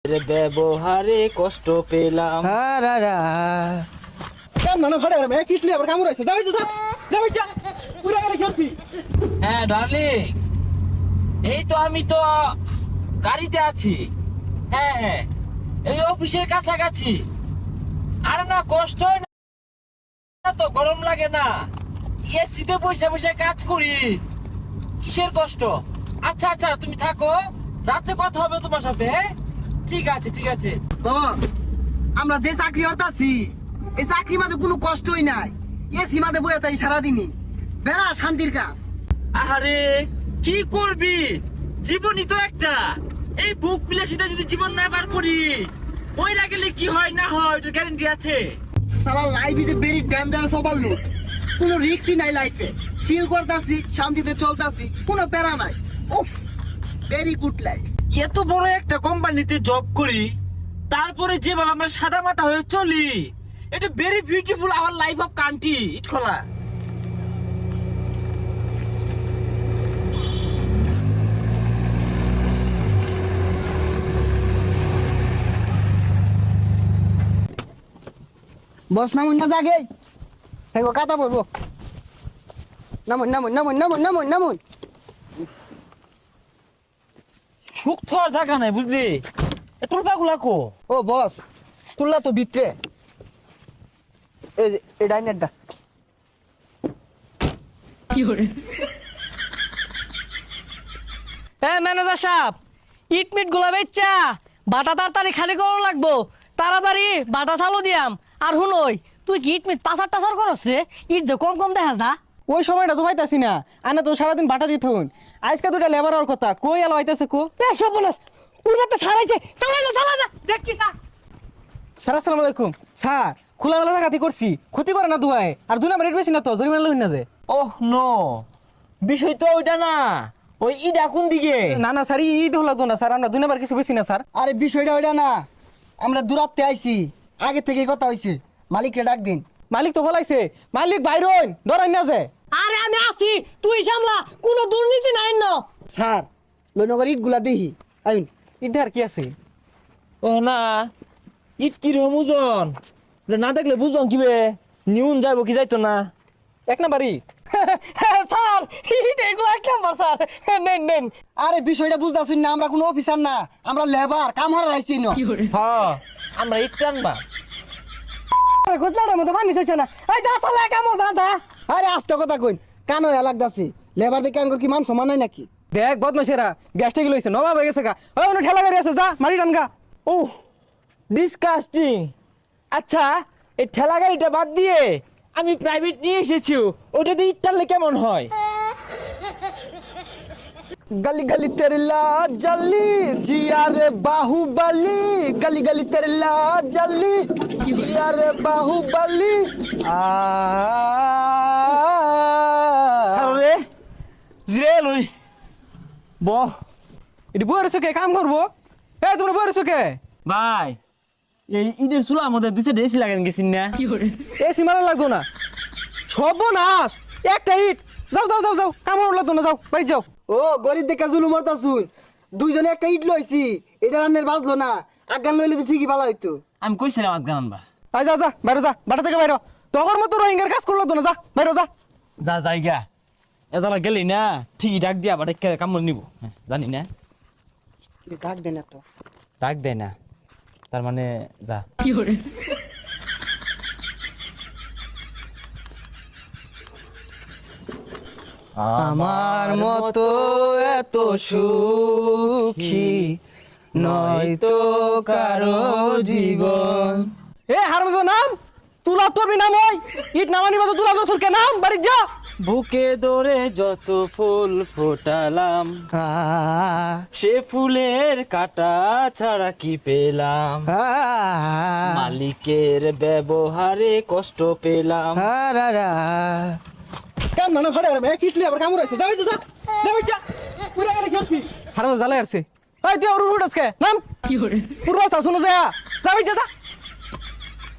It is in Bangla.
ব্যবহারে কষ্ট পেলাম। হ্যাঁ ডার্লিং, এই তো আমি তো গাড়িতে আছি। হ্যাঁ হ্যাঁ, এই অফিসের কাছাকাছি। আরে না, কষ্ট হয় না তো, গরম লাগে না, এসিতে বসে বসে কাজ করি, কিসের কষ্ট? আচ্ছা আচ্ছা, তুমি থাকো, রাতে কথা হবে তোমার সাথে। হ্যাঁ ঠিক আছে ঠিক আছে। বস, আমরা যে চাকরি করতাছি এই চাকরি মাঝে কোনো কষ্টই নাই। এসি মাঝে বইয়া তাই সারাদিনই বেড়া শান্তির কাজ। আরে কি করবি, জীবনই তো একটা। এই বুক বিলাসিতা যদি জীবন না বার করি, ওই না গেলে কি হয় না হয় ওটার গ্যারান্টি আছে? সারা life is a very dangerous overload. কোনো রিস্কই নাই লাইফে। চিল করতাছি, শান্তিতে চলতাছি, কোনো প্যারা নাই। উফ, ভেরি গুড লাইফ। এত বড় একটা কোম্পানিতে জব করি, তারপরে যেভাবে আমরা সাদা মাটা হয়ে চলি, এটা very beautiful our life of country. ইট খোলা বস নামুন না জাগে, হেগো কাটা বলবো। নামুন নামুন নামুন নামুন নামুন নামুন। সুখ তো আর জায়গা নাই, বুঝলি? টুলপা গুলা কো? ও বস, তুললা তো ভিতরে। এই যে এই ডাইনেরটা। ম্যানেজার সাহেব, ইট মিট গুলা বেচ্চা বাটা তাড়াতাড়ি খালি করা লাগবো। তাড়াতাড়ি বাটা চালু দিয়াম। আর হুনই, তুই কি ইট মিট পাচার টাচার করছে? ইট যে কম কম দেখা যা। ওই সময়টা তো পাইতাছি না, আনা তো সারাদিন বাটা দিত হন। আজকে দুটা লেবার আর কথা কই এলো আইতাছে কো? সব বলস উড়ে তো ছাড়াইছে। চালা যা দেখ কি স্যার আসসালামু আলাইকুম। স্যার খোলামেলা জায়গাতে করছি, ক্ষতি করে না দুয়াই। আর 2 নাম্বার রেট বেশি না তো, জরিমানা লইন না যে। ওহ নো, বিষয় তো ওইটা না। ওই ইডা কোন দিকে? না না স্যার, ঈদ হলো তো না স্যার, আমরা 2 নাম্বার কিছু বেশি না স্যার। আরে বিষয়টা ওইটা না, আমরা দূরাত্তে আইছি, আগে থেকে কথা হইছে। মালিককে ডাক দিন। মালিক তো বলাইছে, মালিক বাইরন ডরাই না যে। আরে আমি আছি, তুই সামলা, কোনো দুর্নীতি নাই ন। স্যার লইনগর ইটগুলা দেখি আইন। ঈদ আর কি আছে? ও না, ইট কি রকম ওজন? না দেখলে বুঝলাম কিবে নিউন যাইবো কি যাইতো না। 1 নাম্বার ঈদ। স্যার ইট এগুলো এক নাম্বার স্যার। নেন নেন। আরে বিষয়টা বুঝতাছুন না, আমরা কোনো অফিসার না, আমরা লেবার, কাম হারা আইছি ন। হ্যাঁ, আমরা ইট টানবা। গোজলাটার মতো পানি চাইছে না। এই যা চালা কামো যা যা। আরে আস্তে কথা কইন, কান হয়ে লাগতাছি। লেবার দেখে আঙ্গুর কি মান সমান নাই নাকি? দেখ বদমাশেরা, গ্যাসটা কি লইছে, নবাব হয়ে গেছে গা। ওই ওনে ঠেলা গাড়ি আছে, যা মারি টান গা। ও ডিসকাস্টিং। আচ্ছা, এই ঠেলা গাড়িটা বাদ দিয়ে আমি প্রাইভেট নিয়ে এসেছি, ওটাতে ইট টানলে কেমন হয়? गली गली तेरे ला जली जिया रे बाहुबली, गली गली तेरे ला जली जिया रे बाहुबली। আরে জিরে লই ব। এটি বইয়ের চোখে কাম করবো? তোমরা বইয়ের চোখে ভাই, এই ইটের চুলা আমাদের দুইটা এসি লাগান গেছিন না? এসি মারা লাগতো না, সর্বনাশ। একটা ইট। যাও যাও যাও যাও, কাম লাগতো না, যাও বাড়ি যাও। ও গরিব দেখে জুলুম করতাছুন। দুইজনে একটা ইট লইছি, এটা রান্নের বাজলো না। আগান লইলে তো ঠিকই ভালো হইতো। আমি কইছিলাম আধ গান আনবা। আয় যা যা বাইরে যা, বাটা থেকে বাইরে। তখন মতো রোহিঙ্গার কাজ করলো তো না, যা বাইরে যা। যা জায়গা এদালা গেলি না, ঠিকই ডাক দিয়া বাটে কামড় নিব। জানি না, ডাক দেন তো। ডাক দেয় না, তার মানে যা। আমার মতো এত সুখী নয়তো কারো জীবন। হারমজাদা নাম তুলা তোরবি নাম, ওই ইট নামানি বাজো তুলা দোসর কে নাম, বাড়ি যা। বুকে দরে যত ফুল ফোটালাম, সে ফুলের কাটা ছাড়া কি পেলাম? মালিকের ব্যবহারে কষ্ট পেলাম। কান মানে ফাড়ে আরে কিসলি আবার কামড় আছে, যাও যা যাও যা। পুরা গাড়ি খেলছি, হারমজাদা জ্বালাই আসছে। এই তুই ওর উড়ছকে নাম কি করে পুরো শাসন যা, যাও যা যা।